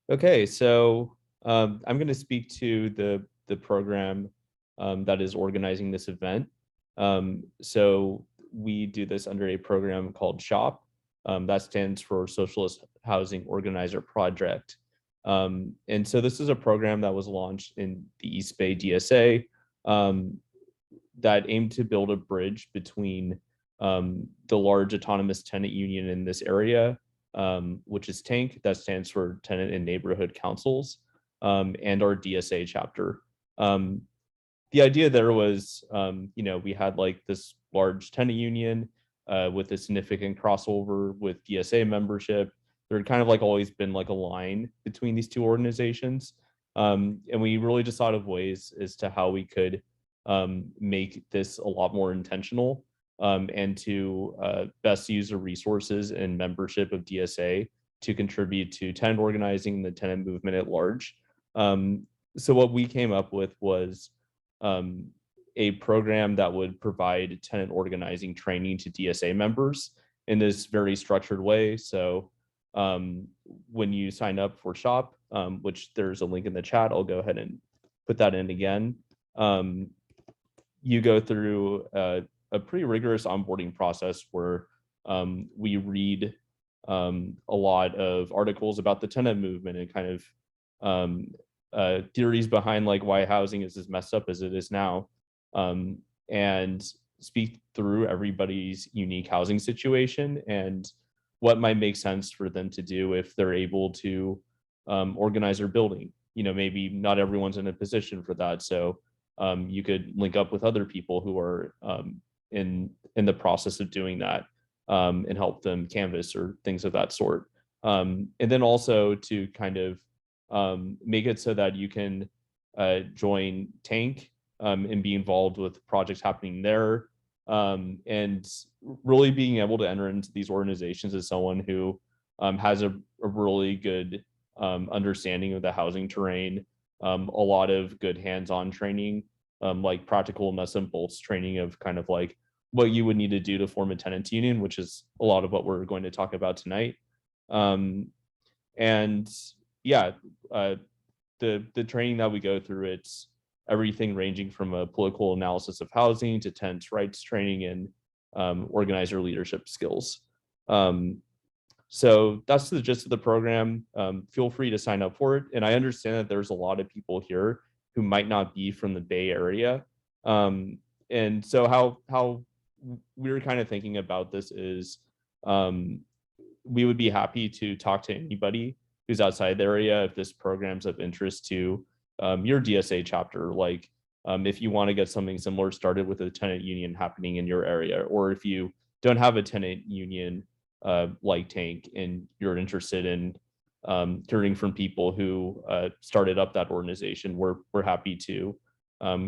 Okay, so I'm going to speak to the program that is organizing this event. So we do this under a program called SHOP. That stands for Socialist Housing Organizer Project. And so this is a program that was launched in the East Bay DSA um, that aimed to build a bridge between the large autonomous tenant union in this area, which is TANK, that stands for Tenant and Neighborhood Councils, and our DSA chapter. Um, the idea there was, we had like this large tenant union with a significant crossover with DSA membership. There had kind of like always been like a line between these two organizations. And we really just thought of ways as to how we could make this a lot more intentional and to best use the resources and membership of DSA to contribute to tenant organizing and the tenant movement at large. So what we came up with was um, a program that would provide tenant organizing training to DSA members in this very structured way. So when you sign up for SHOP, which there's a link in the chat, I'll go ahead and put that in again. You go through a pretty rigorous onboarding process where we read a lot of articles about the tenant movement and kind of theories behind like why housing is as messed up as it is now, and speak through everybody's unique housing situation and what might make sense for them to do if they're able to organize their building. Maybe not everyone's in a position for that, so you could link up with other people who are in the process of doing that and help them canvas or things of that sort. And then also to kind of make it so that you can join Tank and be involved with projects happening there, and really being able to enter into these organizations as someone who has a really good understanding of the housing terrain, a lot of good hands-on training, like practical nuts and bolts training of kind of like what you would need to do to form a tenant union, which is a lot of what we're going to talk about tonight. And yeah, the training that we go through, it's everything ranging from a political analysis of housing to tenants' rights training and organizer leadership skills. So that's the gist of the program. Feel free to sign up for it. And I understand that there's a lot of people here who might not be from the Bay Area. And so how we're kind of thinking about this is we would be happy to talk to anybody who's outside the area if this program's of interest to your DSA chapter. Like if you want to get something similar started with a tenant union happening in your area, or if you don't have a tenant union like Tank and you're interested in hearing from people who started up that organization, we're happy to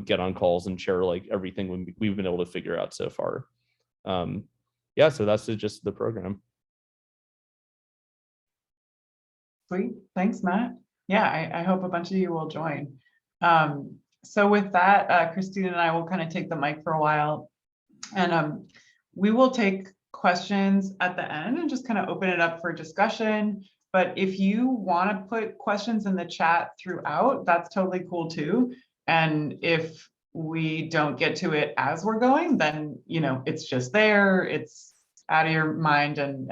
get on calls and share like everything we've been able to figure out so far. Yeah, so that's just the program. Sweet, thanks, Matt. Yeah, I hope a bunch of you will join. So with that, Christine and I will kind of take the mic for a while, and we will take questions at the end and just kind of open it up for discussion. But if you want to put questions in the chat throughout, that's totally cool too. And if we don't get to it as we're going, then it's just there. It's out of your mind and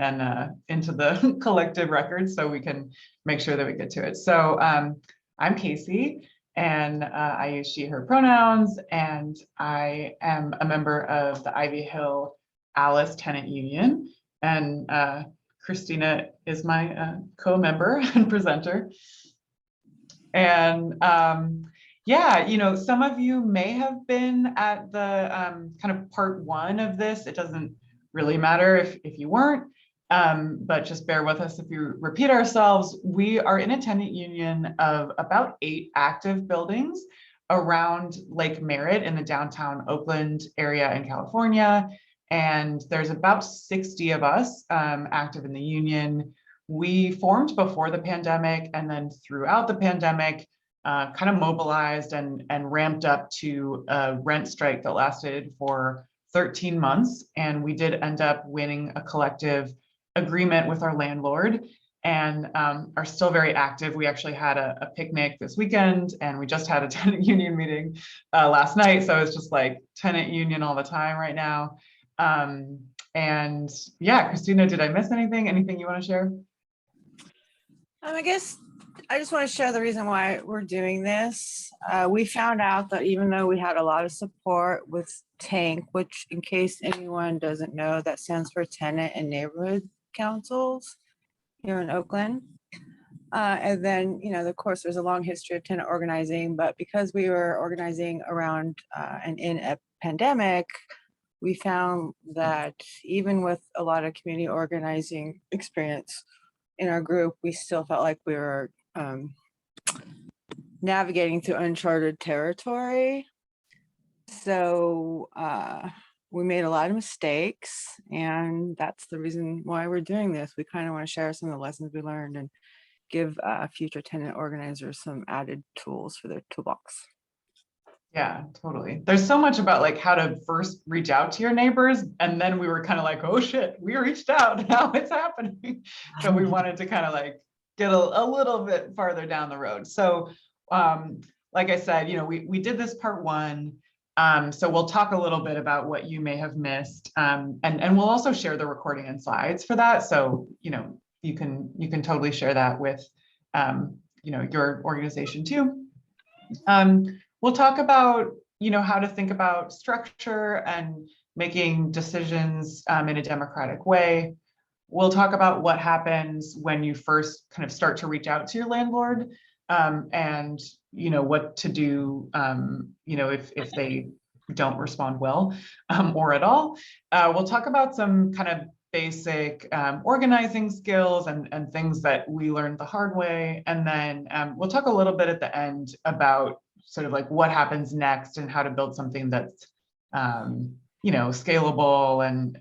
into the collective record, so we can make sure that we get to it. So I'm Casey, and I use she, her pronouns, and I am a member of the Ivy Hill Alice Tenant Union, and Christina is my co-member and presenter. And yeah, some of you may have been at the kind of part one of this. It doesn't really matter if you weren't, but just bear with us if we repeat ourselves. We are in a tenant union of about 8 active buildings around Lake Merritt in the downtown Oakland area in California. And there's about 60 of us active in the union. We formed before the pandemic, and then throughout the pandemic, kind of mobilized and ramped up to a rent strike that lasted for 13 months. And we did end up winning a collective agreement with our landlord. and are still very active. We actually had a picnic this weekend, and we just had a tenant union meeting last night. So it's just like tenant union all the time right now. And yeah, Christina, did I miss anything? Anything you want to share? I guess I just want to share the reason why we're doing this. We found out that even though we had a lot of support with TANK, which in case anyone doesn't know, that stands for Tenant and Neighborhood Councils here in Oakland. And then, of course, there's a long history of tenant organizing, but because we were organizing around and in a pandemic, we found that even with a lot of community organizing experience in our group, we still felt like we were navigating through uncharted territory. So we made a lot of mistakes, and that's the reason why we're doing this. We kind of want to share some of the lessons we learned and give future tenant organizers some added tools for their toolbox. Yeah, totally. There's so much about like how to first reach out to your neighbors. And then we were kind of like, oh shit, we reached out, now it's happening. So we wanted to kind of like get a little bit farther down the road. So like I said, we did this part one. So we'll talk a little bit about what you may have missed. And we'll also share the recording and slides for that. So, you can totally share that with, your organization too. We'll talk about, how to think about structure and making decisions in a democratic way. We'll talk about what happens when you first kind of start to reach out to your landlord, and, what to do, if they don't respond well or at all. We'll talk about some kind of basic organizing skills and things that we learned the hard way. And then we'll talk a little bit at the end about sort of like what happens next and how to build something that's, scalable and,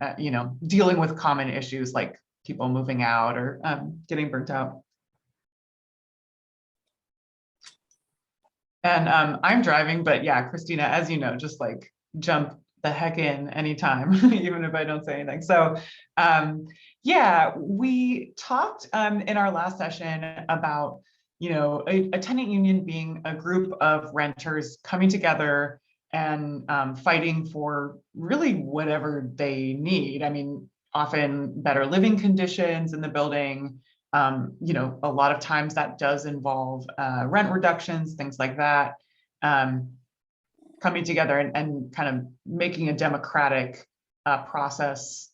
dealing with common issues like people moving out or getting burnt out. And I'm driving, but yeah, Christina, as you know, just like jump the heck in anytime, even if I don't say anything. So yeah, we talked in our last session about, a tenant union being a group of renters coming together and fighting for really whatever they need. I mean, often better living conditions in the building. A lot of times that does involve rent reductions, things like that. Coming together and kind of making a democratic process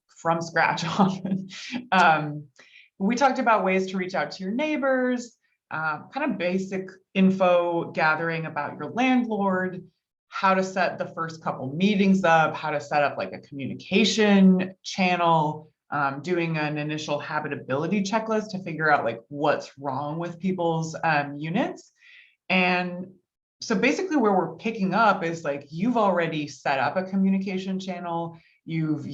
from scratch often. We talked about ways to reach out to your neighbors, kind of basic info gathering about your landlord, how to set the first couple meetings up, how to set up like a communication channel, doing an initial habitability checklist to figure out like what's wrong with people's units. And so basically where we're picking up is like, you've already set up a communication channel. You've,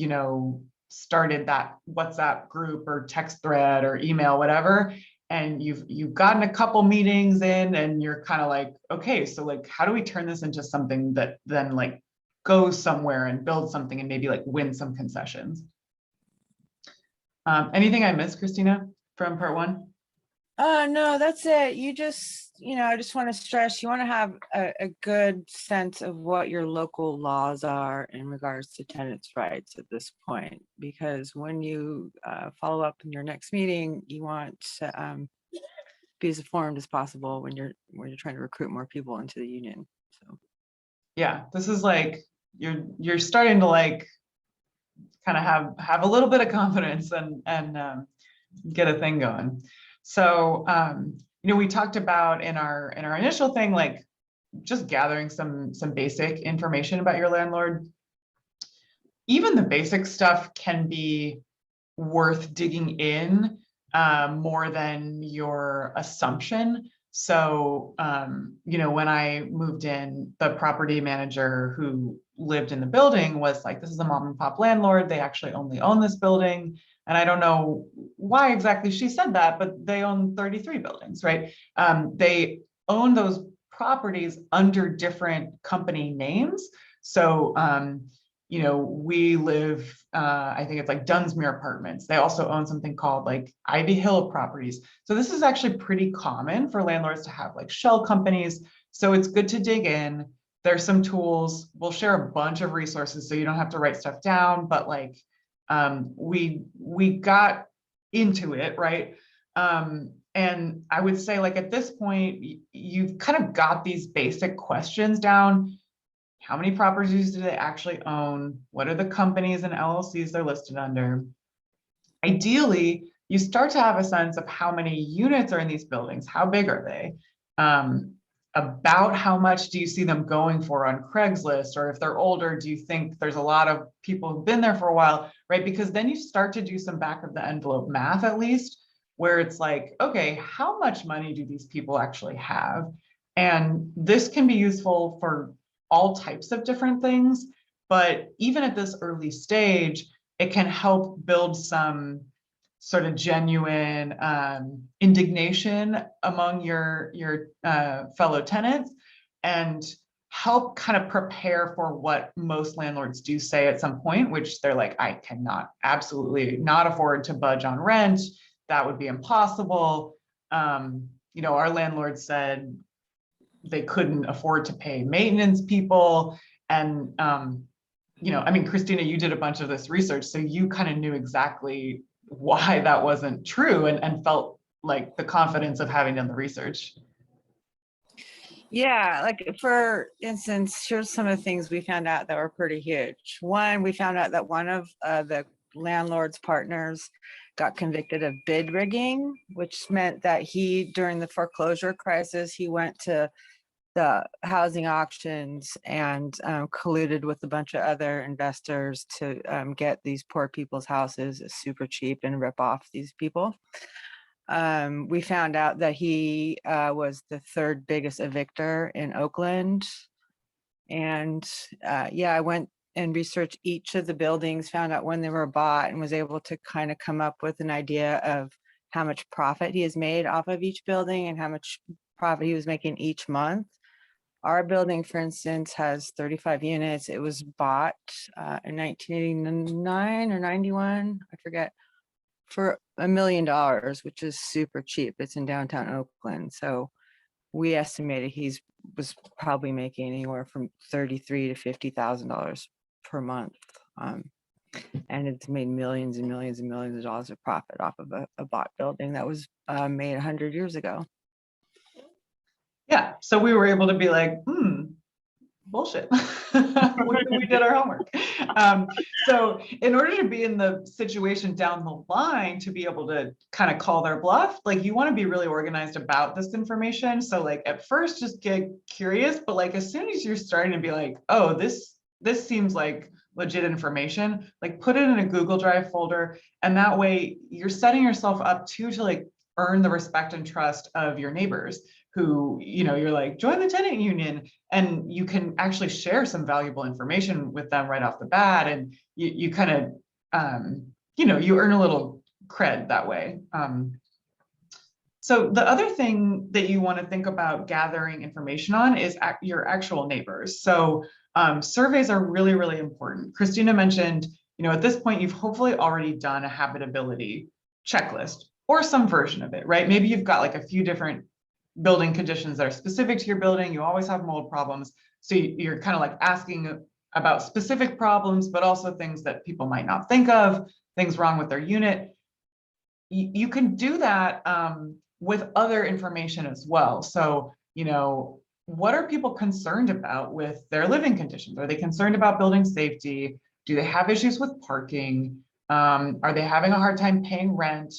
started that WhatsApp group or text thread or email, whatever. And you've gotten a couple meetings in and you're kind of like, okay, so like, how do we turn this into something that then like goes somewhere and build something and maybe like win some concessions? Anything I missed, Christina, from part one? No, that's it. You just, I just want to stress, you want to have a good sense of what your local laws are in regards to tenants' rights at this point, because when you follow up in your next meeting, you want to be as informed as possible when you're trying to recruit more people into the union. So yeah, this is like you're starting to like kind of have a little bit of confidence and get a thing going. So we talked about in our initial thing, like just gathering some basic information about your landlord. Even the basic stuff can be worth digging in more than your assumption. So, when I moved in, the property manager who lived in the building was like, this is a mom and pop landlord. They actually only own this building. And I don't know why exactly she said that, but they own 33 buildings, right? They own those properties under different company names. So, we live, I think it's like Dunsmuir Apartments. They also own something called like Ivy Hill Properties. So this is actually pretty common for landlords to have like shell companies. So it's good to dig in. There's some tools. We'll share a bunch of resources so you don't have to write stuff down, but like we got into it, right? And I would say like at this point, you've kind of got these basic questions down. How many properties do they actually own? What are the companies and LLCs they're listed under? Ideally, you start to have a sense of how many units are in these buildings. How big are they? About how much do you see them going for on Craigslist? Or if they're older, do you think there's a lot of people who've been there for a while, right? Because then you start to do some back of the envelope math, at least, where it's like, okay, how much money do these people actually have? And this can be useful for all types of different things, but even at this early stage, it can help build some sort of genuine indignation among your fellow tenants, and help kind of prepare for what most landlords do say at some point, which they're like, I cannot absolutely not afford to budge on rent. That would be impossible. Our landlord said they couldn't afford to pay maintenance people. And, I mean, Christina, you did a bunch of this research, so you kind of knew exactly why that wasn't true, and felt like the confidence of having done the research. Yeah, like for instance, here's some of the things we found out that were pretty huge. One, we found out that one of the landlord's partners got convicted of bid rigging, which meant that during the foreclosure crisis, he went to the housing auctions and colluded with a bunch of other investors to get these poor people's houses super cheap and rip off these people. We found out that he was the third biggest evictor in Oakland. And I went and researched each of the buildings, found out when they were bought, and was able to kind of come up with an idea of how much profit he has made off of each building and how much profit he was making each month. Our building, for instance, has 35 units. It was bought in 1989 or 91, I forget, for $1 million, which is super cheap. It's in downtown Oakland. So we estimated was probably making anywhere from $33,000 to $50,000 per month. And it's made millions and millions and millions of dollars of profit off of a bought building that was made 100 years ago. Yeah, so we were able to be like, bullshit. we did our homework. So in order to be in the situation down the line to be able to kind of call their bluff, like you want to be really organized about this information. So like at first just get curious, but like as soon as you're starting to be like, oh, this seems like legit information, like put it in a Google Drive folder. And that way you're setting yourself up to like earn the respect and trust of your neighbors, who, you're like, join the tenant union, and you can actually share some valuable information with them right off the bat. And you kind of, you earn a little cred that way. So the other thing that you want to think about gathering information on is your actual neighbors. So surveys are really, really important. Christina mentioned, at this point, you've hopefully already done a habitability checklist or some version of it, right? Maybe you've got like a few different building conditions that are specific to your building. You always have mold problems. So you're kind of like asking about specific problems, but also things that people might not think of, things wrong with their unit. You can do that with other information as well. So, what are people concerned about with their living conditions? Are they concerned about building safety? Do they have issues with parking? Are they having a hard time paying rent?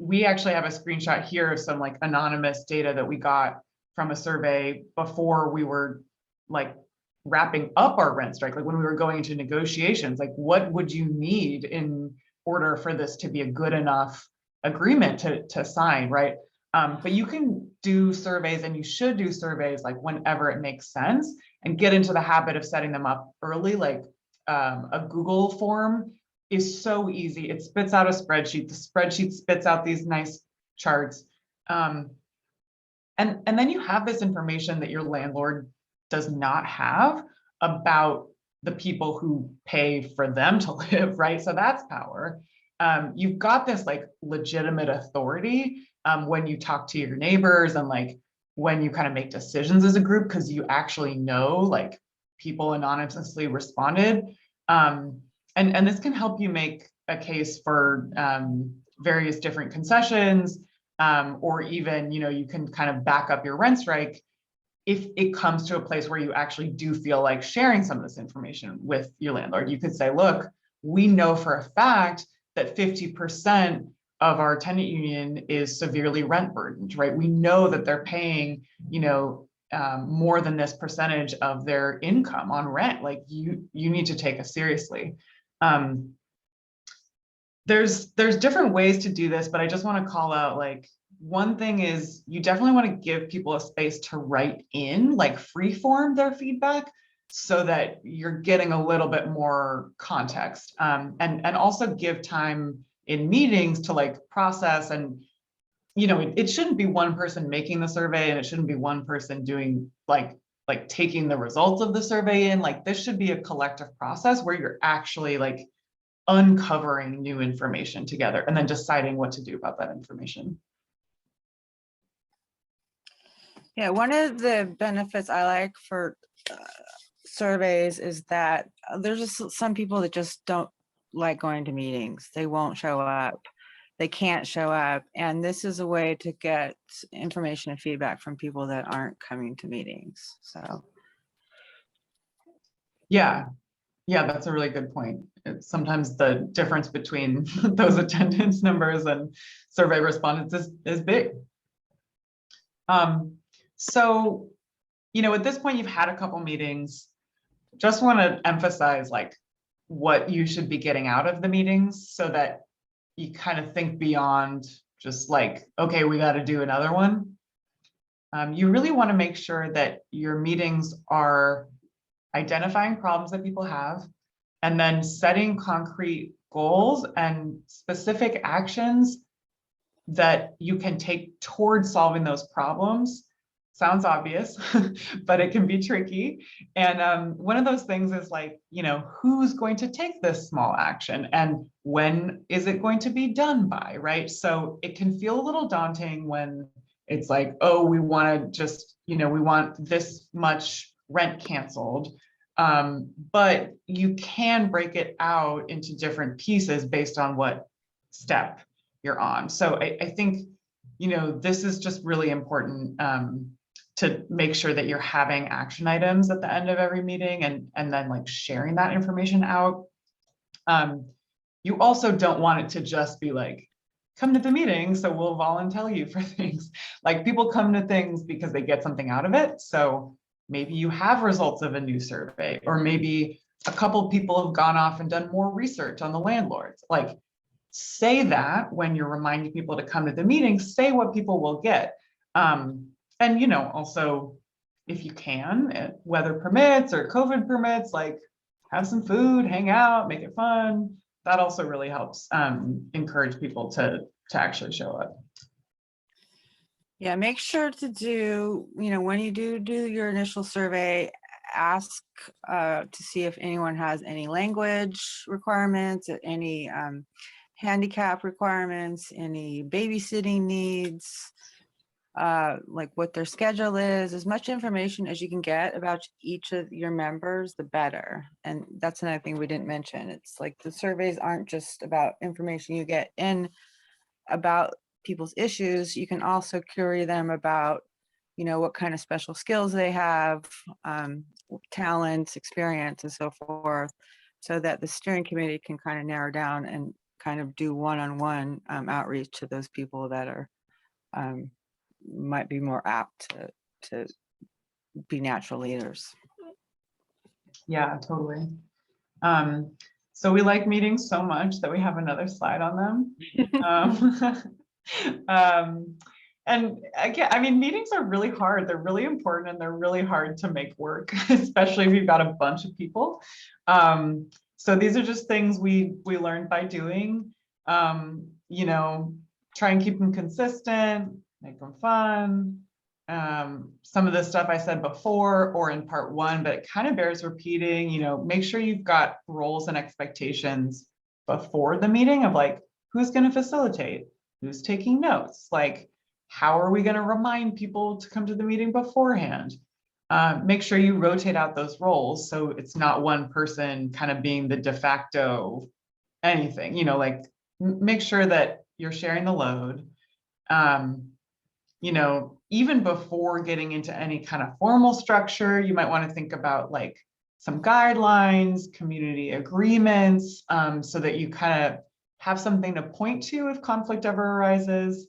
We actually have a screenshot here of some like anonymous data that we got from a survey before we were like wrapping up our rent strike, like when we were going into negotiations, like what would you need in order for this to be a good enough agreement to sign, right? But you can do surveys, and you should do surveys like whenever it makes sense, and get into the habit of setting them up early. Like a Google form is so easy. It spits out a spreadsheet. The spreadsheet spits out these nice charts. And then you have this information that your landlord does not have. about the people who pay for them to live, right? So that's power. You've got this like legitimate authority when you talk to your neighbors and like when you kind of make decisions as a group, because you actually know like people anonymously responded. And this can help you make a case for various different concessions, or even, you know, you can kind of back up your rent strike if it comes to a place where you actually do feel like sharing some of this information with your landlord. You could say, look, we know for a fact that 50% of our tenant union is severely rent burdened, right? We know that they're paying, you know, more than this percentage of their income on rent. Like you need to take us seriously. There's different ways to do this, but I just want to call out, like, one thing is you definitely want to give people a space to write in, like free form their feedback, so that you're getting a little bit more context, and also give time in meetings to like process. And you know, it shouldn't be one person making the survey, and it shouldn't be one person doing like taking the results of the survey in. Like this should be a collective process where you're actually like uncovering new information together and then deciding what to do about that information. Yeah, one of the benefits I like for surveys is that there's just some people that just don't like going to meetings. They won't show up. They can't show up. And this is a way to get information and feedback from people that aren't coming to meetings. So Yeah, that's a really good point. It's sometimes the difference between those attendance numbers and survey respondents is big. So, you know, at this point, you've had a couple meetings. Just want to emphasize like what you should be getting out of the meetings so that you kind of think beyond just like, okay, we got to do another one. You really want to make sure that your meetings are identifying problems that people have, and then setting concrete goals and specific actions that you can take towards solving those problems. Sounds obvious, but it can be tricky. And one of those things is like, you know, who's going to take this small action and when is it going to be done by, right? So it can feel a little daunting when it's like, oh, we want to just, you know, we want this much rent canceled. But you can break it out into different pieces based on what step you're on. So I think, you know, this is just really important to make sure that you're having action items at the end of every meeting and then like sharing that information out. You also don't want it to just be like, come to the meeting, so we'll volunteer you for things. Like people come to things because they get something out of it. So maybe you have results of a new survey, or maybe a couple people have gone off and done more research on the landlords. Like say that when you're reminding people to come to the meeting, say what people will get. And, you know, also if you can, weather permits or COVID permits, like have some food, hang out, make it fun. That also really helps encourage people to actually show up. yeah, make sure to do, you know, when you do your initial survey, ask to see if anyone has any language requirements, any handicap requirements, any babysitting needs, like what their schedule is. As much information as you can get about each of your members, the better. And that's another thing we didn't mention. It's like the surveys aren't just about information you get in about people's issues. You can also query them about, you know, what kind of special skills they have, talents, experience, and so forth, so that the steering committee can kind of narrow down and kind of do one-on-one outreach to those people that are might be more apt to be natural leaders. Yeah, totally. So we like meetings so much that we have another slide on them. And again, I mean, meetings are really hard. They're really important and they're really hard to make work, especially if you've got a bunch of people. So these are just things we learned by doing. You know, try and keep them consistent, make them fun. some of the stuff I said before or in part one, but it kind of bears repeating. Make sure you've got roles and expectations before the meeting of like, who's going to facilitate, who's taking notes, like, how are we going to remind people to come to the meeting beforehand? Make sure you rotate out those roles so it's not one person kind of being the de facto anything, like make sure that you're sharing the load. Even before getting into any kind of formal structure, you might want to think about like some guidelines, community agreements, so that you kind of have something to point to if conflict ever arises.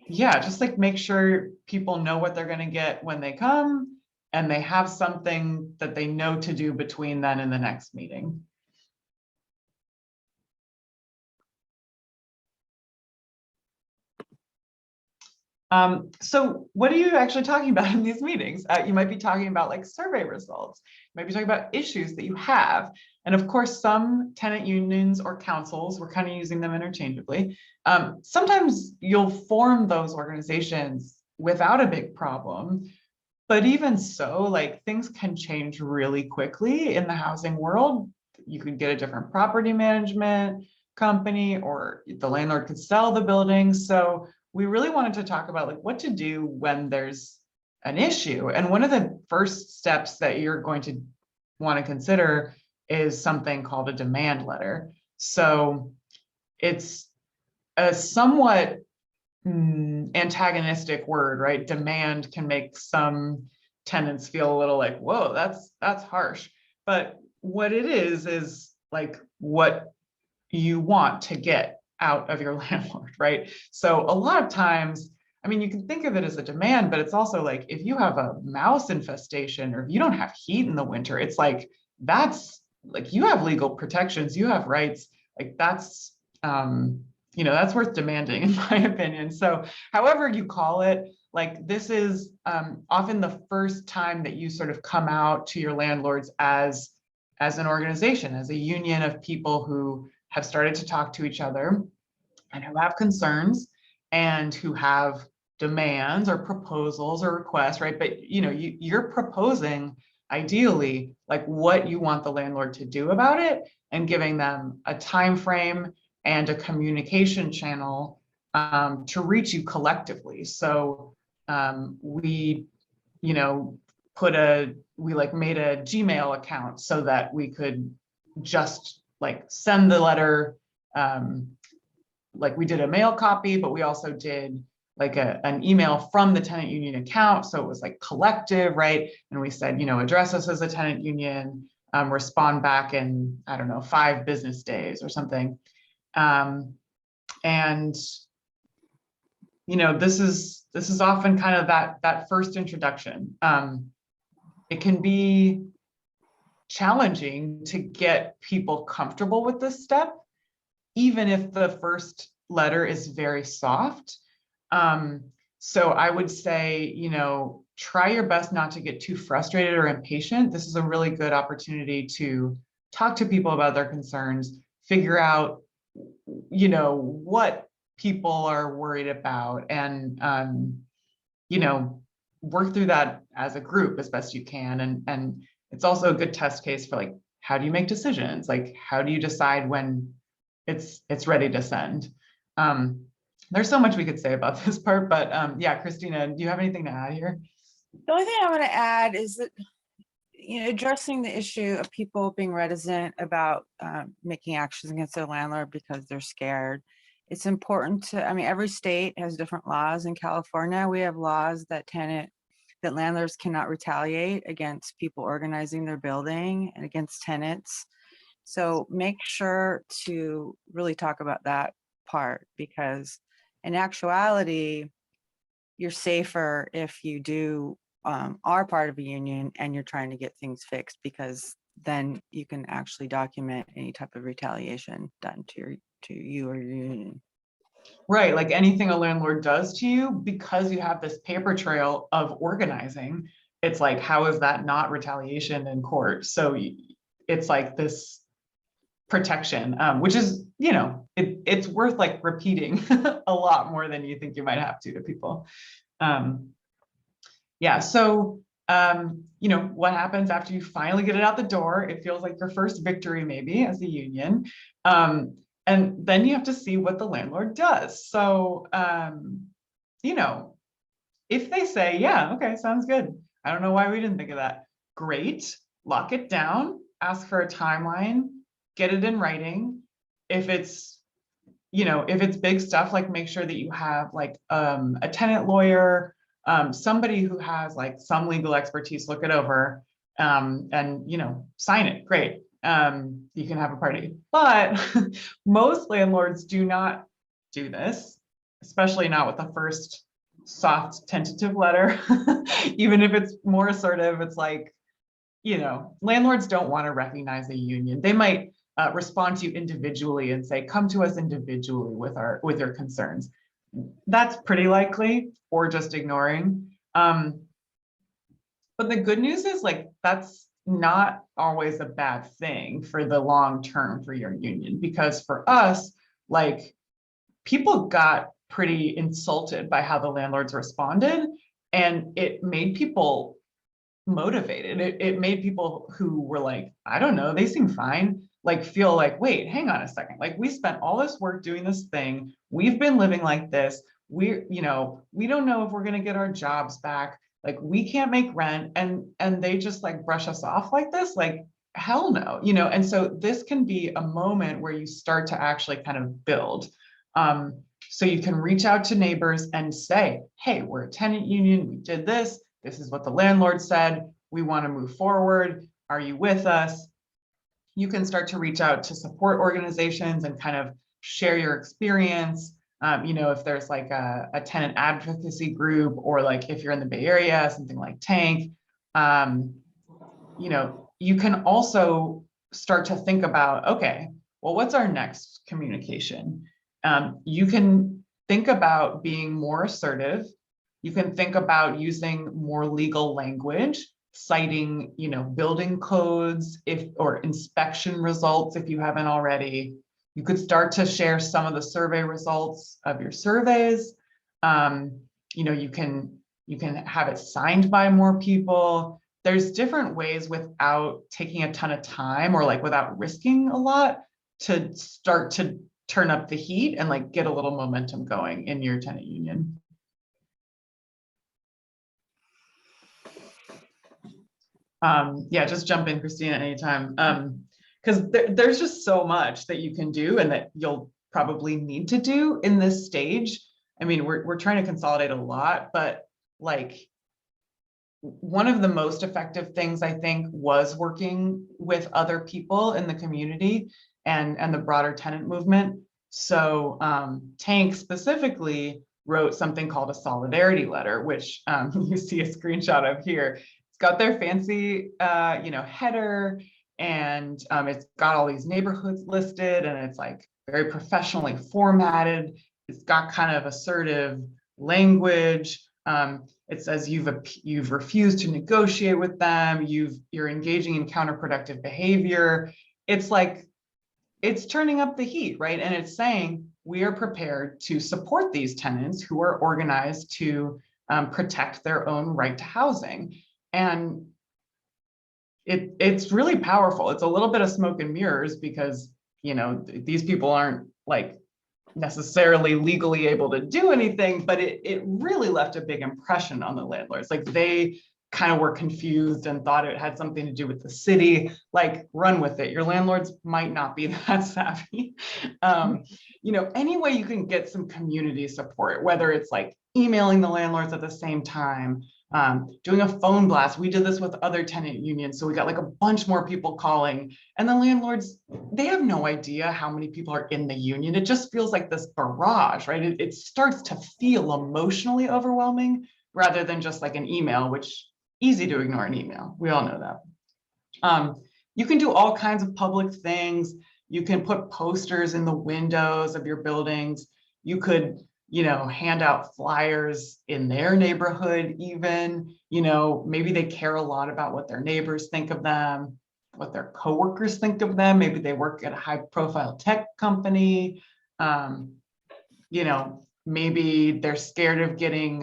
Yeah, just like make sure people know what they're going to get when they come and they have something that they know to do between then and the next meeting. So what are you actually talking about in these meetings? You might be talking about like survey results. You might be talking about issues that you have. And of course, some tenant unions or councils, we're kind of using them interchangeably. Sometimes you'll form those organizations without a big problem. But even so, like things can change really quickly in the housing world. You could get a different property management company, or the landlord could sell the building. So we really wanted to talk about like what to do when there's an issue. And one of the first steps that you're going to want to consider is something called a demand letter. So it's a somewhat antagonistic word, right? Demand can make some tenants feel a little like, whoa, that's harsh. But what it is like what you want to get out of your landlord, right? So a lot of times, I mean, you can think of it as a demand, but it's also like if you have a mouse infestation or if you don't have heat in the winter, it's like that's like you have legal protections, you have rights, like that's that's worth demanding in my opinion. So however you call it, like this is often the first time that you sort of come out to your landlords as an organization, as a union of people who have started to talk to each other and who have concerns and who have demands or proposals or requests, right? But you're proposing ideally like what you want the landlord to do about it and giving them a time frame and a communication channel to reach you collectively. So we made a Gmail account so that we could just like send the letter. Like we did a mail copy, but we also did like an email from the tenant union account. So it was like collective, right? And we said, address us as a tenant union, respond back in, I don't know, 5 business days or something. And this is often kind of that first introduction. It can be challenging to get people comfortable with this step, even if the first letter is very soft. So I would say, try your best not to get too frustrated or impatient. This is a really good opportunity to talk to people about their concerns, figure out, what people are worried about, and, work through that as a group as best you can. And it's also a good test case for like, how do you make decisions? Like, how do you decide when it's ready to send? There's so much we could say about this part, but yeah, Christina, do you have anything to add here? The only thing I want to add is that, addressing the issue of people being reticent about making actions against their landlord because they're scared. It's important to, every state has different laws. In California, we have laws that landlords cannot retaliate against people organizing their building and against tenants. So make sure to really talk about that part, because in actuality, you're safer if you are part of a union and you're trying to get things fixed, because then you can actually document any type of retaliation done to you or your union. Right, like anything a landlord does to you, because you have this paper trail of organizing, it's like, how is that not retaliation in court? So it's like this protection, which is, it's worth like repeating a lot more than you think you might have to people. Yeah, so, what happens after you finally get it out the door? It feels like your first victory maybe as a union. And then you have to see what the landlord does. So, if they say, yeah, okay, sounds good. I don't know why we didn't think of that. Great, lock it down, ask for a timeline, get it in writing. If it's, if it's big stuff, like make sure that you have like a tenant lawyer, somebody who has like some legal expertise, look it over, and sign it. Great. You can have a party. But most landlords do not do this, especially not with the first soft tentative letter. Even if it's more assertive, it's like, landlords don't want to recognize a union. They might respond to you individually and say, come to us individually with your concerns. That's pretty likely, or just ignoring. But the good news is, like, that's not always a bad thing for the long term for your union, because for us, like, people got pretty insulted by how the landlords responded, and it made people motivated. It made people who were like, I don't know, they seem fine, like feel like, wait, hang on a second. Like, we spent all this work doing this thing. We've been living like this. We don't know if we're going to get our jobs back. Like, we can't make rent, and they just like brush us off like this. Like, hell no, and so this can be a moment where you start to actually kind of build. So you can reach out to neighbors and say, hey, we're a tenant union. We did this. This is what the landlord said. We want to move forward. Are you with us? You can start to reach out to support organizations and kind of share your experience. If there's like a tenant advocacy group, or like if you're in the Bay Area, something like Tank, you can also start to think about, okay, well, what's our next communication? You can think about being more assertive. You can think about using more legal language, citing, building codes or inspection results if you haven't already. You could start to share some of the survey results of your surveys. You can have it signed by more people. There's different ways without taking a ton of time, or like without risking a lot, to start to turn up the heat and like get a little momentum going in your tenant union. Yeah, just jump in, Christina, anytime. Because there's just so much that you can do and that you'll probably need to do in this stage. I mean, we're trying to consolidate a lot, but like, one of the most effective things, I think, was working with other people in the community and the broader tenant movement. So Tank specifically wrote something called a solidarity letter, which you see a screenshot of here. It's got their fancy, header, and it's got all these neighborhoods listed, and it's like very professionally formatted. It's got kind of assertive language. It says you've refused to negotiate with them. You're engaging in counterproductive behavior. It's like, it's turning up the heat, right? And it's saying we are prepared to support these tenants who are organized to protect their own right to housing. And it's really powerful. It's a little bit of smoke and mirrors because, these people aren't like necessarily legally able to do anything, but it really left a big impression on the landlords. Like, they kind of were confused and thought it had something to do with the city. Like, run with it. Your landlords might not be that savvy. Any way you can get some community support, whether it's like emailing the landlords at the same time, doing a phone blast. We did this with other tenant unions, so we got like a bunch more people calling, and the landlords, they have no idea how many people are in the union. It just feels like this barrage, right? It starts to feel emotionally overwhelming rather than just like an email, which easy to ignore an email. We all know that. You can do all kinds of public things. You can put posters in the windows of your buildings. You could, hand out flyers in their neighborhood even, maybe they care a lot about what their neighbors think of them. what their coworkers think of them. Maybe they work at a high profile tech company. You know, maybe they're scared of getting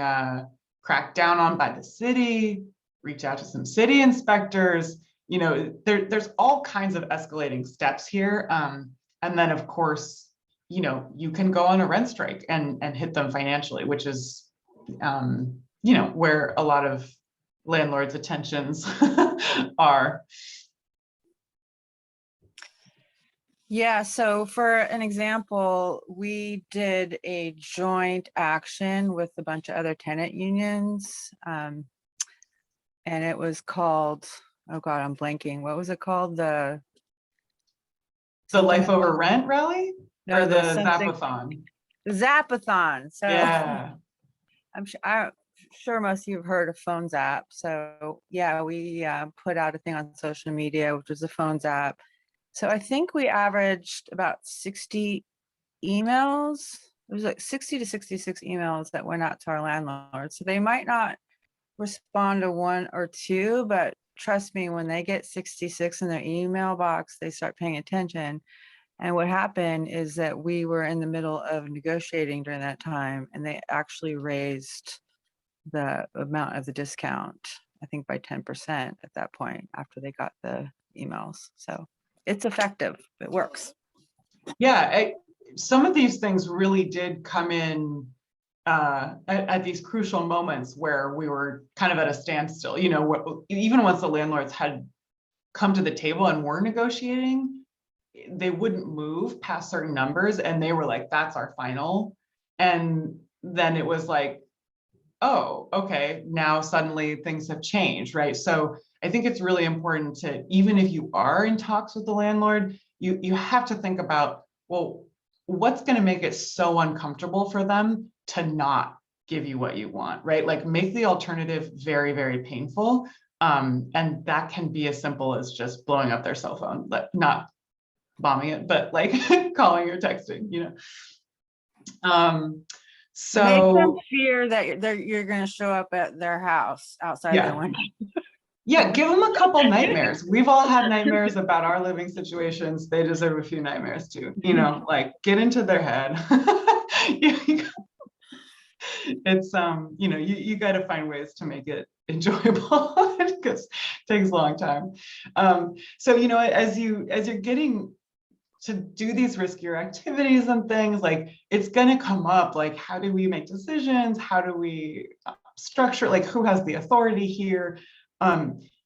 cracked down on by the city, reach out to some city inspectors. You know, there's all kinds of escalating steps here. And then of course, you know, you can go on a rent strike and hit them financially, which is, you know, where a lot of landlords' attentions are. Yeah, so for an example, we did a joint action with a bunch of other tenant unions. And it was called, oh God, I'm blanking. What was it called? The something Life Over Rent rally? No, Or the the something Zapathon? Zapathon. So Yeah. I'm sure most of you have heard of Phone Zap. So yeah, we put out a thing on social media, which was a Phone Zap. So I think we averaged about 60 emails. It was like 60 to 66 emails that went out to our landlords. So they might not respond to one or two, but trust me, when they get 66 in their email box, they start paying attention. And what happened is that we were in the middle of negotiating during that time, and they actually raised the amount of the discount, I think by 10% at that point after they got the emails. So it's effective. It works. Yeah, some of these things really did come in at these crucial moments where we were kind of at a standstill. You know, even once the landlords had come to the table and were negotiating, they wouldn't move past certain numbers, and they were like, that's our final. And then it was like, oh, okay, now suddenly things have changed, right? So I think it's really important to, even if you are in talks with the landlord, you have to think about, well, what's going to make it so uncomfortable for them to not give you what you want, right? Like make the alternative very, very painful. And that can be as simple as just blowing up their cell phone, but not bombing it, but like calling or texting, you know. Make them So fear that you're going to show up at their house outside their yeah, window. yeah, give them a couple nightmares. We've all had nightmares about our living situations. They deserve a few nightmares too, you know, like get into their head. It's you know, you got to find ways to make it enjoyable because it takes a long time. So you know, as you're getting to do these riskier activities and things, like it's going to come up, like how do we make decisions, how do we structure, like who has the authority here.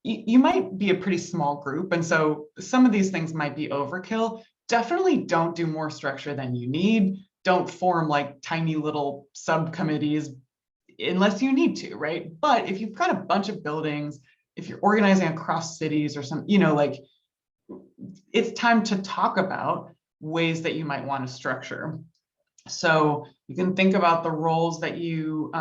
You might be a pretty small group, and so some of these things might be overkill. Definitely don't do more structure than you need. Don't form like tiny little subcommittees unless you need to, right? But if you've got a bunch of buildings, if you're organizing across cities or some, you know, like it's time to talk about ways that you might want to structure. So you can think about the roles that you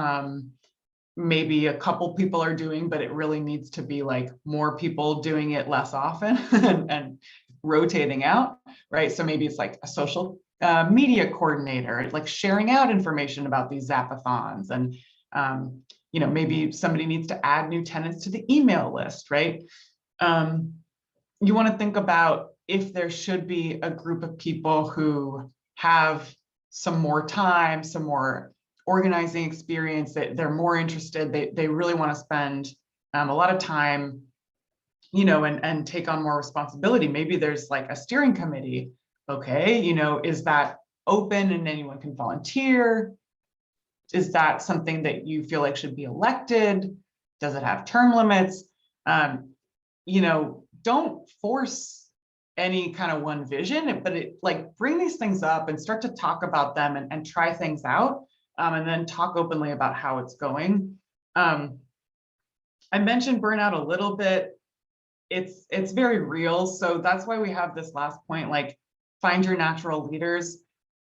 maybe a couple people are doing, but it really needs to be like more people doing it less often and rotating out, right? So maybe it's like a social media coordinator, like sharing out information about these zapathons, and you know, maybe somebody needs to add new tenants to the email list, right? You want to think about if there should be a group of people who have some more time, some more organizing experience, that they're more interested, they really want to spend a lot of time, you know, and take on more responsibility. Maybe there's like a steering committee. Okay, you know, is that open and anyone can volunteer? Is that something that you feel like should be elected? Does it have term limits? You know, don't force any kind of one vision, but it like bring these things up and start to talk about them and try things out, and then talk openly about how it's going. I mentioned burnout a little bit. It's very real. So that's why we have this last point, like find your natural leaders.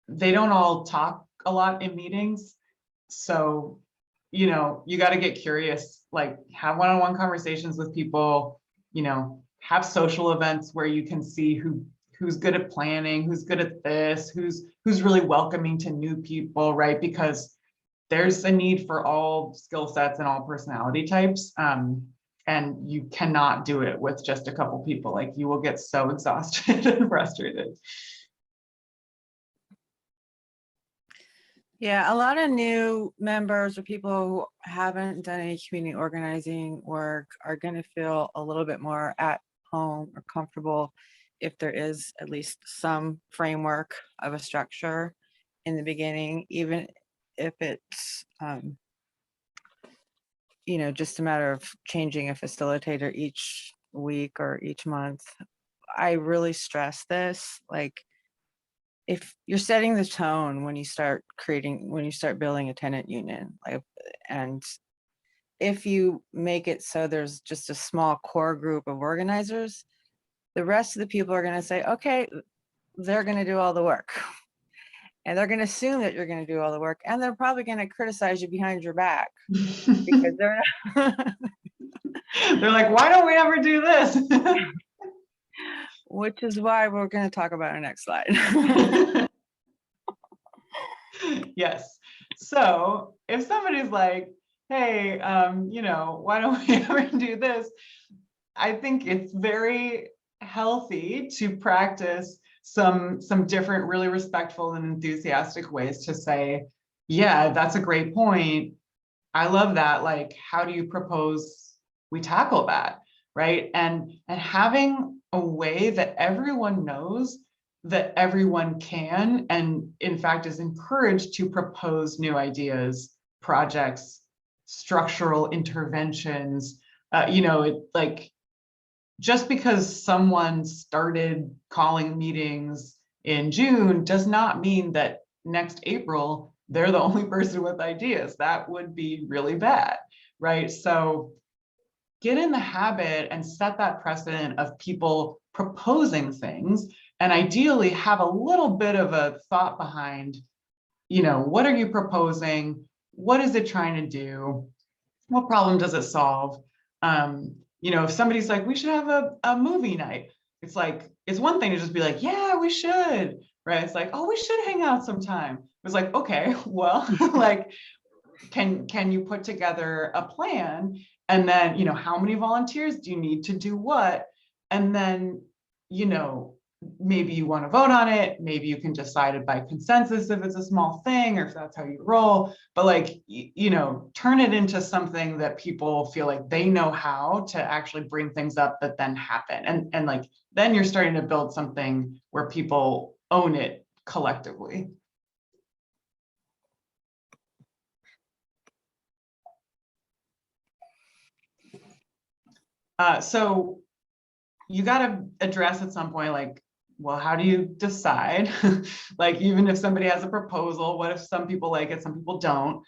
They don't all talk a lot in meetings. So, you know, you got to get curious, like have one-on-one conversations with people, you know, have social events where you can see who's good at planning, who's good at this, who's really welcoming to new people, right? Because there's a need for all skill sets and all personality types. and you cannot do it with just a couple people. Like, you will get so exhausted and frustrated. Yeah, a lot of new members or people who haven't done any community organizing work are going to feel a little bit more at home or comfortable if there is at least some framework of a structure in the beginning, even if it's just a matter of changing a facilitator each week or each month. I really stress this, like, if you're setting the tone when you start building a tenant union, like, and if you make it so there's just a small core group of organizers, the rest of the people are going to say, okay, they're going to do all the work. And they're going to assume that you're going to do all the work. And they're probably going to criticize you behind your back because they're They're like, why don't we ever do this? Which is why we're going to talk about our next slide. Yes. So if somebody's like, hey, why don't we ever do this? I think it's very healthy to practice some different, really respectful and enthusiastic ways to say, yeah, that's a great point. I love that. Like, how do you propose we tackle that? Right. And having a way that everyone knows that everyone can, and in fact is encouraged to propose new ideas, projects, structural interventions. Like, just because someone started calling meetings in June does not mean that next April they're the only person with ideas. That would be really bad, right? So get in the habit and set that precedent of people proposing things, and ideally have a little bit of a thought behind, what are you proposing? What is it trying to do? What problem does it solve? If somebody's like, we should have a movie night, it's like, it's one thing to just be like, yeah, we should, right? It's like, oh, we should hang out sometime. It's like, okay, well, like, can you put together a plan? And then, how many volunteers do you need to do what? And then, maybe you want to vote on it. Maybe you can decide it by consensus if it's a small thing or if that's how you roll. But like, turn it into something that people feel like they know how to actually bring things up that then happen. And like, then you're starting to build something where people own it collectively. So you got to address at some point, like, well, how do you decide? Like, even if somebody has a proposal, what if some people like it, some people don't?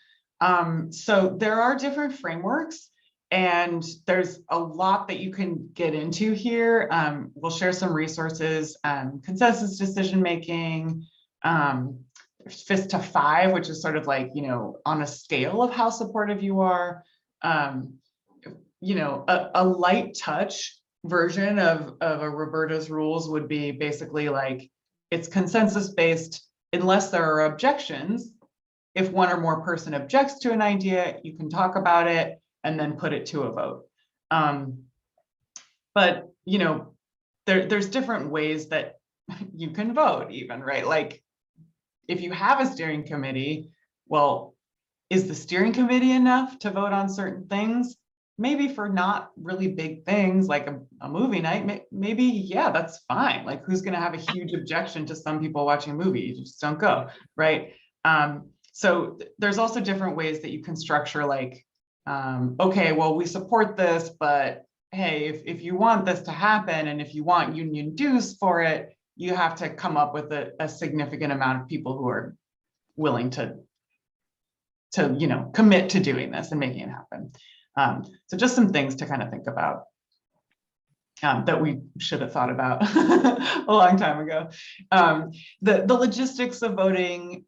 So there are different frameworks, and there's a lot that you can get into here. We'll share some resources, consensus decision making, there's fist to 5, which is sort of like, on a scale of how supportive you are. A light touch version of a Roberta's rules would be basically like, it's consensus based unless there are objections. If one or more person objects to an idea, you can talk about it and then put it to a vote. But there's different ways that you can vote even, right? Like, if you have a steering committee, well, is the steering committee enough to vote on certain things? Maybe for not really big things like a movie night, maybe, yeah, that's fine. Like, who's going to have a huge objection to some people watching a movie? You just don't go, right? So there's also different ways that you can structure, like, okay, well, we support this, but hey, if you want this to happen and if you want union dues for it, you have to come up with a significant amount of people who are willing to commit to doing this and making it happen. So just some things to kind of think about that we should have thought about a long time ago. The logistics of voting,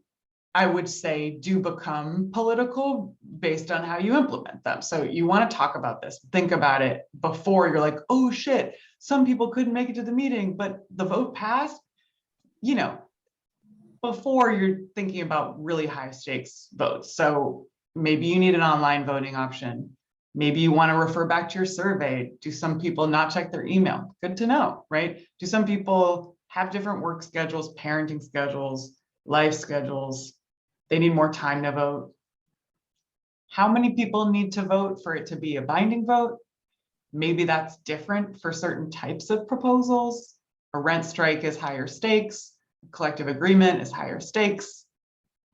I would say, do become political based on how you implement them. So you want to talk about this, think about it before you're like, oh shit, some people couldn't make it to the meeting, but the vote passed, before you're thinking about really high stakes votes. So maybe you need an online voting option. Maybe you want to refer back to your survey. Do some people not check their email? Good to know, right? Do some people have different work schedules, parenting schedules, life schedules? They need more time to vote. How many people need to vote for it to be a binding vote? Maybe that's different for certain types of proposals. A rent strike is higher stakes, collective agreement is higher stakes.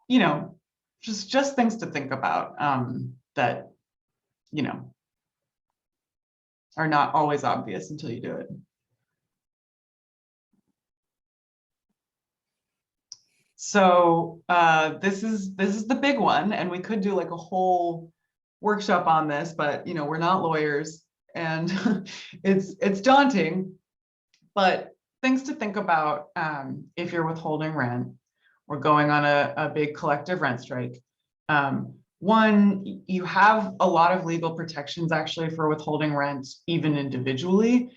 You know, just things to think about that, you know, are not always obvious until you do it. So this is the big one, and we could do like a whole workshop on this, but you know, we're not lawyers, and it's daunting. But things to think about if you're withholding rent or going on a big collective rent strike. One, you have a lot of legal protections actually for withholding rent, even individually.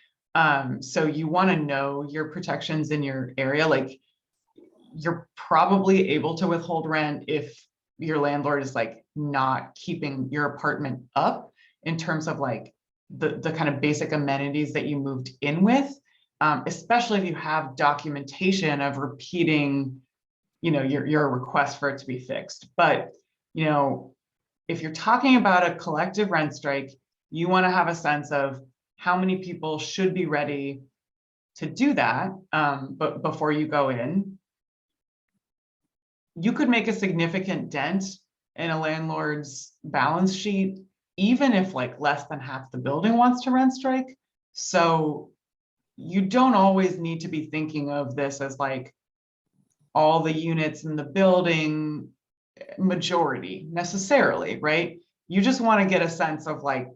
So you want to know your protections in your area. Like, you're probably able to withhold rent if your landlord is like not keeping your apartment up in terms of like the kind of basic amenities that you moved in with, especially if you have documentation of repeating, you know, your request for it to be fixed. But, you know, if you're talking about a collective rent strike, you want to have a sense of how many people should be ready to do that, but before you go in. You could make a significant dent in a landlord's balance sheet, even if like less than half the building wants to rent strike. So you don't always need to be thinking of this as like all the units in the building majority necessarily, right? You just want to get a sense of like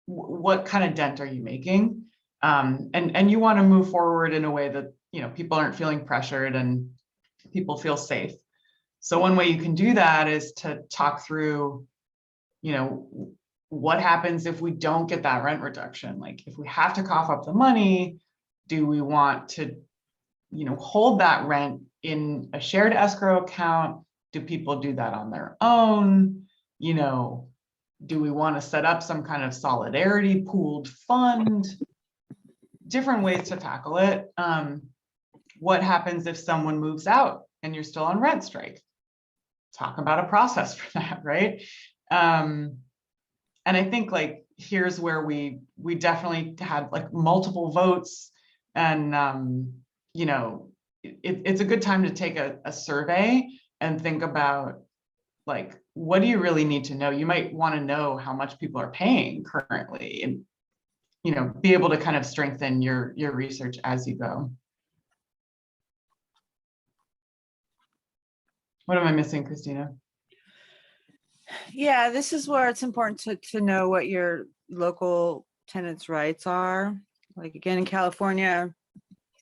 what kind of dent are you making, and you want to move forward in a way that, you know, people aren't feeling pressured and people feel safe. So one way you can do that is to talk through, you know, what happens if we don't get that rent reduction? Like, if we have to cough up the money, do we want to, you know, hold that rent in a shared escrow account? Do people do that on their own? You know, do we want to set up some kind of solidarity pooled fund? Different ways to tackle it. What happens if someone moves out and you're still on rent strike? Talk about a process for that, right? And I think like here's where we definitely had like multiple votes, and you know, it's a good time to take a survey and think about like, what do you really need to know? You might want to know how much people are paying currently, and, you know, be able to kind of strengthen your research as you go. What am I missing, Christina? Yeah, this is where it's important to know what your local tenants' rights are. Like, again, in California,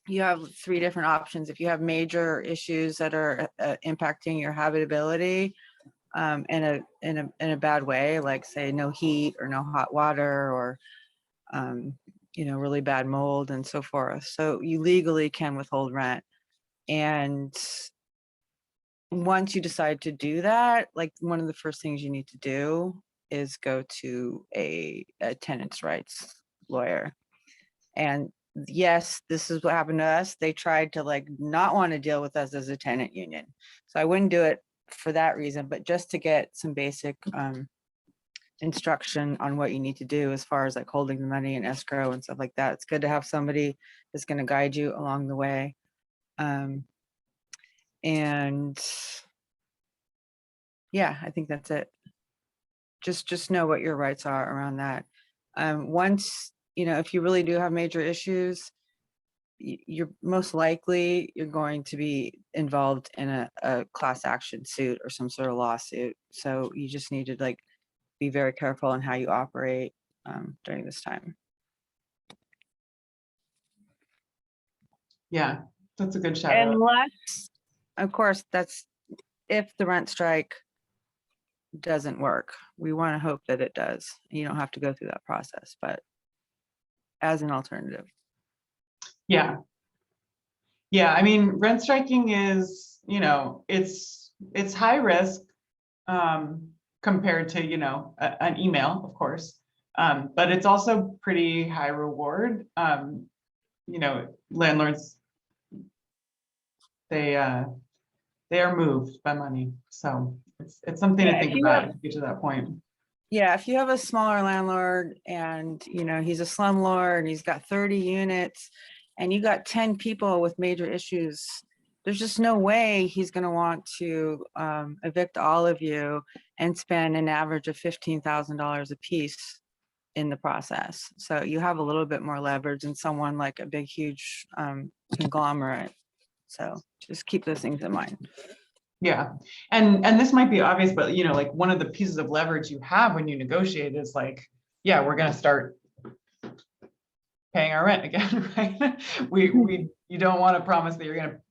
you have 3 different options. If you have major issues that are impacting your habitability in a bad way, like say no heat or no hot water, or you know, really bad mold and so forth. So you legally can withhold rent. And once you decide to do that, like, one of the first things you need to do is go to a tenants' rights lawyer. And yes, this is what happened to us. They tried to like not want to deal with us as a tenant union. So I wouldn't do it for that reason, but just to get some basic instruction on what you need to do as far as like holding the money in escrow and stuff like that. It's good to have somebody that's going to guide you along the way. And yeah, I think that's it. Just know what your rights are around that. Once, you know, if you really do have major issues, you're most likely you're going to be involved in a class action suit or some sort of lawsuit. So you just need to like be very careful on how you operate during this time. Yeah, that's a good shout out. Unless, of course, that's if the rent strike doesn't work. We want to hope that it does. You don't have to go through that process, but as an alternative. Yeah. Yeah, I mean, rent striking is, you know, it's high risk, compared to, an email, of course. But it's also pretty high reward. Landlords, they are moved by money. So it's something to Yeah, think about if you get to that point. Yeah, if you have a smaller landlord and, he's a slumlord and he's got 30 units and you got 10 people with major issues, there's just no way he's going to want to evict all of you and spend an average of $15,000 a piece in the process. So you have a little bit more leverage than someone like a big, huge conglomerate. So just keep those things in mind. Yeah. And this might be obvious, but like one of the pieces of leverage you have when you negotiate is like, yeah, we're going to start paying our rent again, right? You don't want to promise that you're going to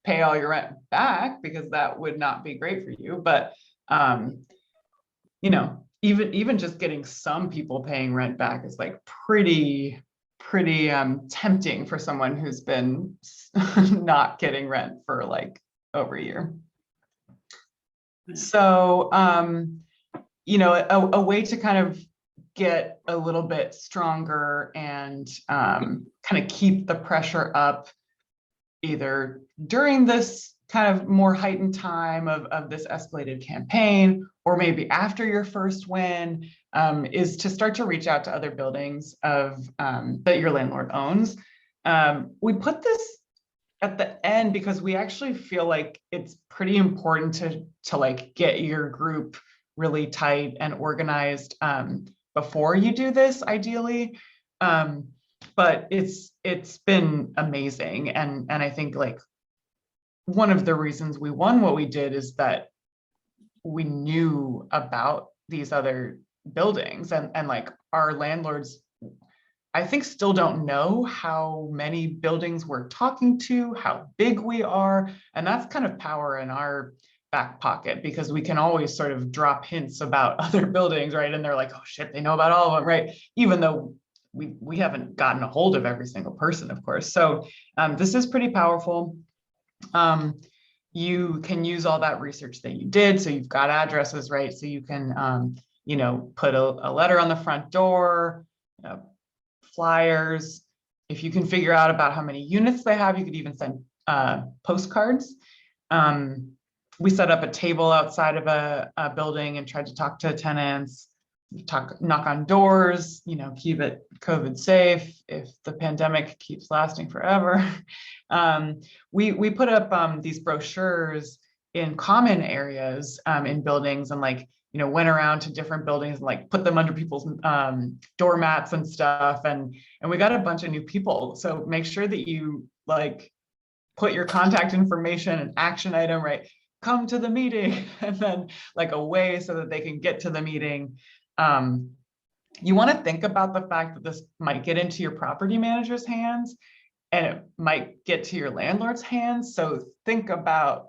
pay all your rent back because that would not be great for you. But, even just getting some people paying rent back is like pretty tempting for someone who's been not getting rent for like over a year. So, a way to kind of get a little bit stronger and kind of keep the pressure up either during this kind of more heightened time of this escalated campaign, or maybe after your first win, is to start to reach out to other buildings that your landlord owns. We put this at the end because we actually feel like it's pretty important to like get your group really tight and organized before you do this, ideally. But it's been amazing, and I think like one of the reasons we won what we did is that we knew about these other buildings, and like our landlords, I think, still don't know how many buildings we're talking to, how big we are. And that's kind of power in our back pocket, because we can always sort of drop hints about other buildings, right? And they're like, oh shit, they know about all of them, right? Even though we haven't gotten a hold of every single person, of course. So this is pretty powerful. You can use all that research that you did. So you've got addresses, right? So you can, put a letter on the front door, flyers. If you can figure out about how many units they have, you could even send postcards. We set up a table outside of a building and tried to talk to tenants, knock on doors, keep it COVID safe if the pandemic keeps lasting forever. We put up these brochures in common areas in buildings, and like, went around to different buildings and like put them under people's doormats and stuff. And we got a bunch of new people. So make sure that you like put your contact information and action item, right? Come to the meeting, and then like a way so that they can get to the meeting. You want to think about the fact that this might get into your property manager's hands and it might get to your landlord's hands. So think about,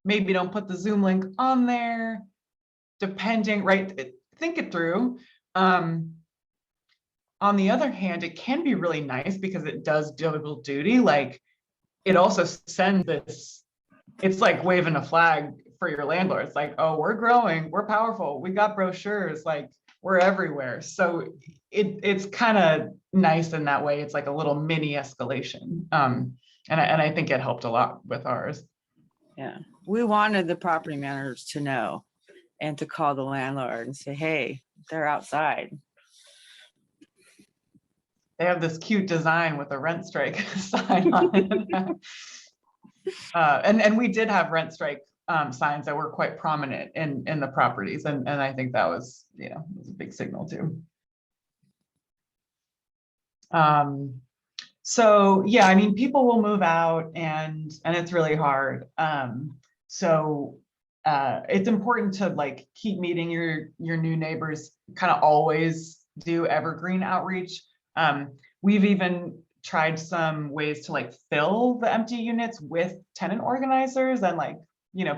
maybe don't put the Zoom link on there, depending, right? Think it through. On the other hand, it can be really nice because it does double duty. Like, it also sends this, it's like waving a flag for your landlord. It's like, oh, we're growing, we're powerful, we got brochures, like we're everywhere. So it's kind of nice in that way. It's like a little mini escalation. And I think it helped a lot with ours. Yeah, we wanted the property managers to know and to call the landlord and say, hey, they're outside. They have this cute design with a rent strike sign on it. And we did have rent strike signs that were quite prominent in the properties. And I think that was, was a big signal too. So yeah, I mean, people will move out and it's really hard. So it's important to like keep meeting your new neighbors, kind of always do evergreen outreach. We've even tried some ways to like fill the empty units with tenant organizers and like,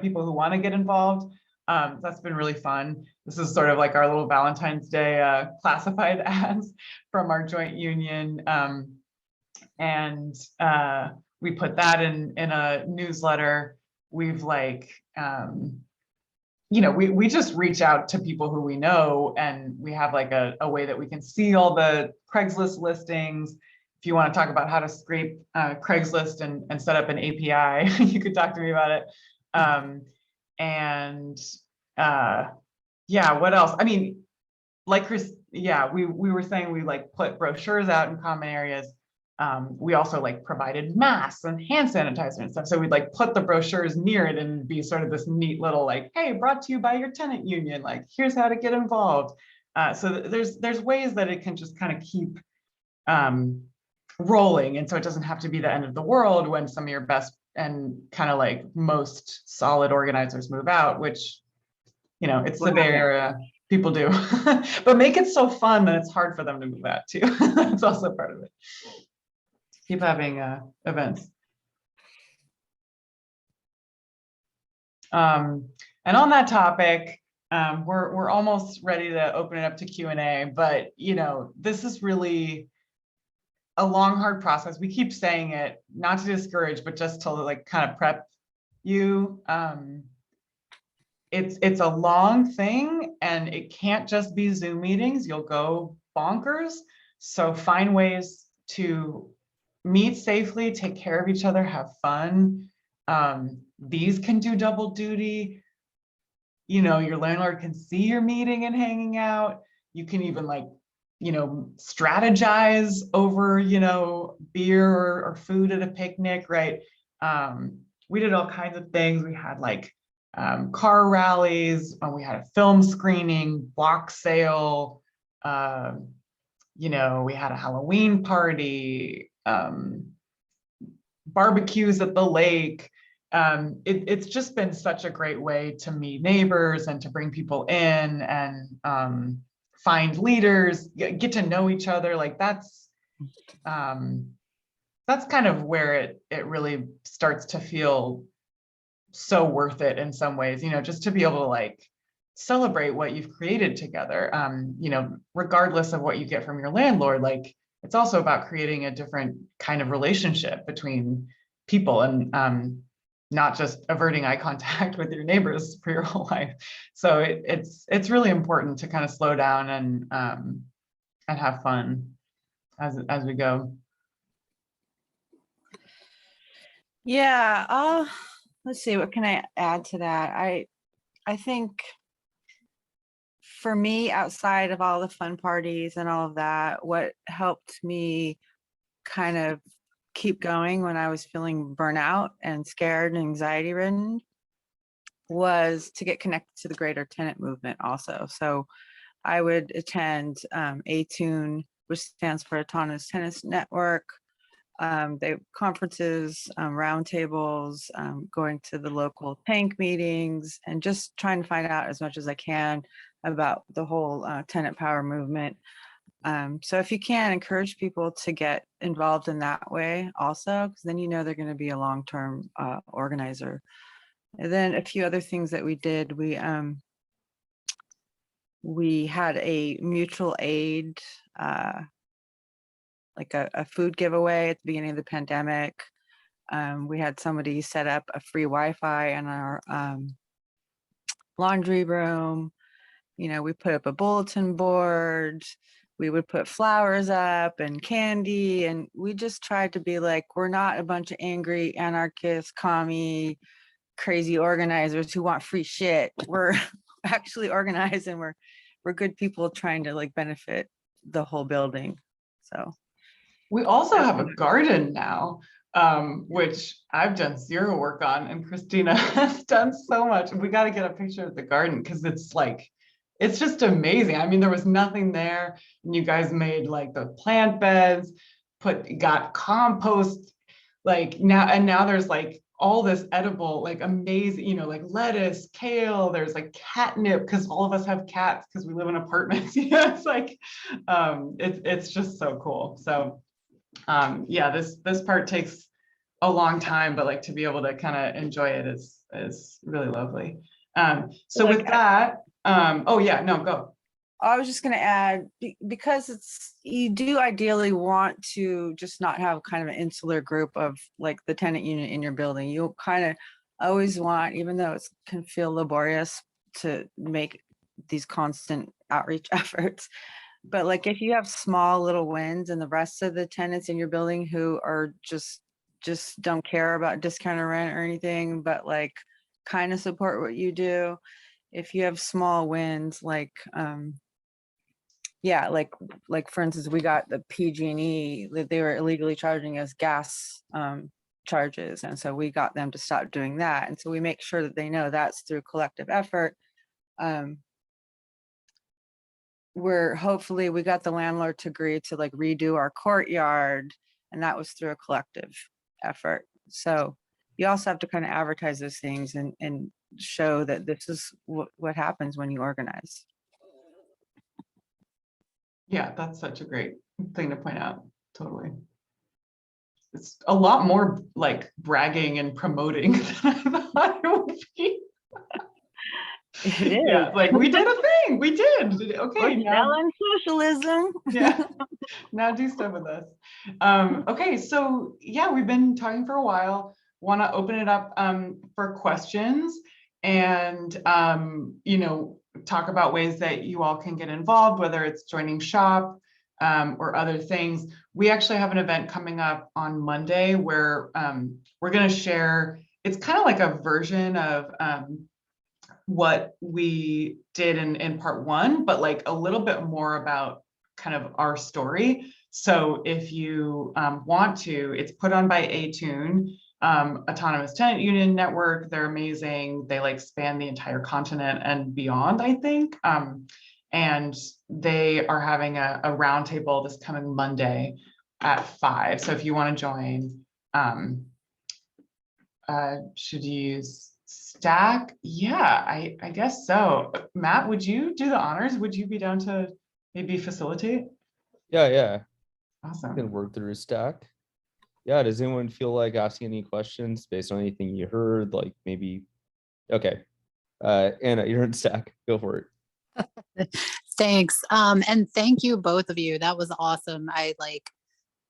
people who want to get involved. That's been really fun. This is sort of like our little Valentine's Day classified ads from our joint union. And we put that in a newsletter. We've like, we just reach out to people who we know, and we have like a way that we can see all the Craigslist listings. If you want to talk about how to scrape Craigslist and set up an API, you could talk to me about it. And yeah, what else? I mean, like Chris, yeah, we were saying we like put brochures out in common areas. We also like provided masks and hand sanitizer and stuff. So we'd like put the brochures near it and be sort of this neat little like, hey, brought to you by your tenant union. Like, here's how to get involved. So there's ways that it can just kind of keep rolling. And so it doesn't have to be the end of the world when some of your best and kind of like most solid organizers move out, which, it's the Bay Area. People do, but make it so fun that it's hard for them to move out too. That's also part of it. Keep having events. And on that topic, we're almost ready to open it up to Q&A, but this is really a long, hard process. We keep saying it, not to discourage, but just to like kind of prep you. It's a long thing, and it can't just be Zoom meetings. You'll go bonkers. So find ways to meet safely, take care of each other, have fun. These can do double duty. Your landlord can see your meeting and hanging out. You can even like, strategize over, beer or food at a picnic, right? We did all kinds of things. We had like car rallies, we had a film screening, block sale, we had a Halloween party, barbecues at the lake. It's just been such a great way to meet neighbors and to bring people in and find leaders, get to know each other. Like that's kind of where it really starts to feel so worth it in some ways, just to be able to like celebrate what you've created together, regardless of what you get from your landlord. Like it's also about creating a different kind of relationship between people and not just averting eye contact with your neighbors for your whole life. So it's really important to kind of slow down and have fun as we go. Yeah, let's see, what can I add to that? I think for me, outside of all the fun parties and all of that, what helped me kind of keep going when I was feeling burnout and scared and anxiety ridden was to get connected to the greater tenant movement also. So I would attend ATUNE, which stands for Autonomous Tenants Network. They conferences, roundtables, going to the local tank meetings, and just trying to find out as much as I can about the whole tenant power movement. So if you can, encourage people to get involved in that way also, because then they're going to be a long-term organizer. And then a few other things that we did, we had a mutual aid, like a food giveaway at the beginning of the pandemic. We had somebody set up a free Wi-Fi in our laundry room. We put up a bulletin board. We would put flowers up and candy, and we just tried to be like, we're not a bunch of angry anarchist, commie, crazy organizers who want free shit. We're actually organized, and we're good people trying to like benefit the whole building. So we also have a garden now, which I've done zero work on, and Christina has done so much. We got to get a picture of the garden because it's just amazing. I mean, there was nothing there, and you guys made like the plant beds, got compost, like now there's like all this edible, like amazing, like lettuce, kale, there's like catnip because all of us have cats because we live in apartments. It's like, it's just so cool. So yeah, this part takes a long time, but like to be able to kind of enjoy it is really lovely. So with that, oh yeah, no, go. I was just going to add, because you do ideally want to just not have kind of an insular group of like the tenant unit in your building. You'll kind of always want, even though it can feel laborious, to make these constant outreach efforts. But like if you have small little wins and the rest of the tenants in your building who are just don't care about discounted rent or anything, but like kind of support what you do. If you have small wins, like yeah, like for instance, we got the PG&E that they were illegally charging us gas charges, and so we got them to stop doing that. And so we make sure that they know that's through collective effort. We're hopefully we got the landlord to agree to like redo our courtyard, and that was through a collective effort. So you also have to kind of advertise those things and show that this is what happens when you organize. Yeah, that's such a great thing to point out. Totally. It's a lot more like bragging and promoting than I thought it would be. It is. Yeah, like we did a thing. We did. Okay. We're Now, selling socialism. yeah. Now do stuff with us. Okay, so yeah, we've been talking for a while. Want to open it up for questions and you know, talk about ways that you all can get involved, whether it's joining shop or other things. We actually have an event coming up on Monday where we're going to share. It's kind of like a version of what we did in part one, but like a little bit more about kind of our story. So if you want to, it's put on by Attune, Autonomous Tenant Union Network. They're amazing. They like span the entire continent and beyond, I think. And they are having a roundtable this coming Monday at 5. So if you want to join, should you use Stack? Yeah, I guess so. Matt, would you do the honors? Would you be down to maybe facilitate? Yeah. Can Awesome. work through a stack. Yeah, does anyone feel like asking any questions based on anything you heard? Like maybe, okay. Anna, you're in stack, go for it. Thanks. And thank you, both of you. That was awesome. I like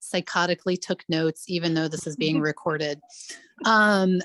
psychotically took notes, even though this is being recorded.